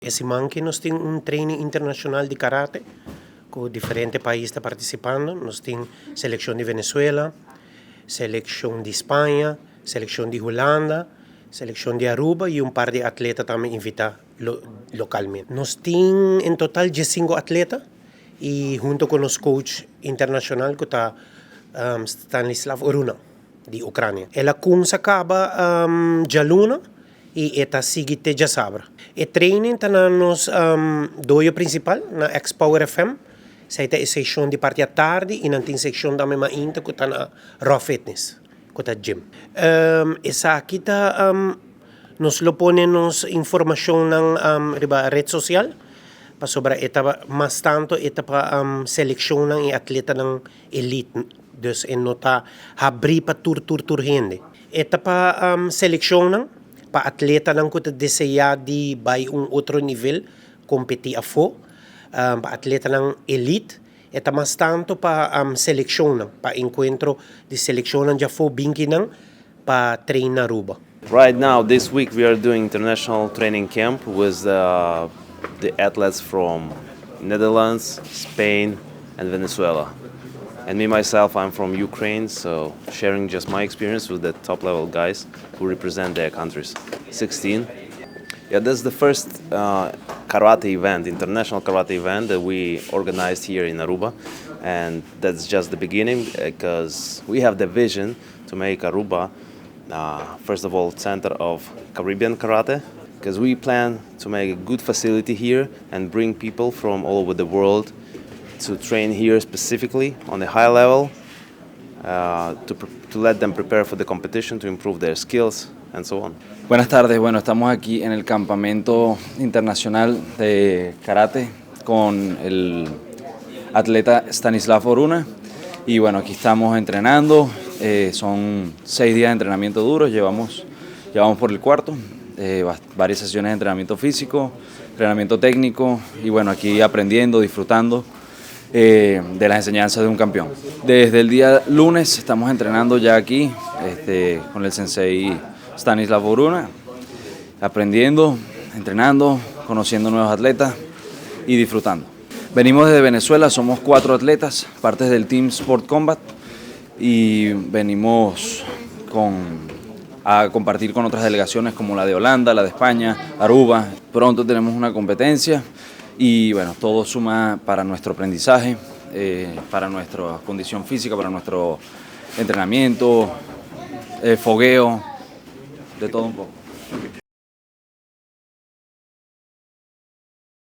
Siman que nós temos treino internacional de karate, com diferentes países participando. Nós temos selección de Venezuela, selección de España, selección de Hulanda, selección de Aruba y un par de atletas también invita localmente. Nós temos en total 15 atletas y junto con los coach internacional que está Stanislav Oruna de Ucrania. Ela kunsa acaba ya luna e esta seguinte já sabra. E training está nos doio principal na X-Power FM. Essa é a seção de parte à tarde e não tem seção da mesma inta que está na Raw Fitness, que está gym. Essa aqui está nos lo pone nos informação na rede social para sobre esta mais tanto esta para selecionar e atleta ng elite. Dus en nota abrir para tur gente. Esta para selecionar para atleta ng que deseja de vai outro nível competir a fo. Para atleta ng elite, esta mais tanto para selecionar, para encontro de selecionar já fo binkinang para treinar Aruba. Right now, this week we are doing international training camp with the athletes from Netherlands, Spain, and Venezuela. And me myself, I'm from Ukraine, so sharing just my experience with the top level guys who represent their countries. 16. Yeah, that's the first karate event, international karate event that we organized here in Aruba. And that's just the beginning because we have the vision to make Aruba, first of all, center of Caribbean karate, because we plan to make a good facility here and bring people from all over the world to train here specifically on a high level, to let them prepare for the competition, to improve their skills, and so on. Buenas tardes, bueno, estamos aquí en el campamento internacional de karate con el atleta Stanislav Oruna y bueno, aquí estamos entrenando, son 6 días de entrenamiento duro, llevamos por el cuarto, varias sesiones de entrenamiento físico, entrenamiento técnico y bueno, aquí aprendiendo, disfrutando de las enseñanzas de un campeón. Desde el día lunes estamos entrenando ya aquí con el sensei Stanislav Oruna, aprendiendo, entrenando, conociendo nuevos atletas y disfrutando. Venimos desde Venezuela, somos 4 atletas, partes del Team Sport Combat y venimos a compartir con otras delegaciones como la de Holanda, la de España, Aruba. Pronto tenemos una competencia. Y bueno, todo suma para nuestro aprendizaje, para nuestra condición física, para nuestro entrenamiento, fogueo, de todo un poco.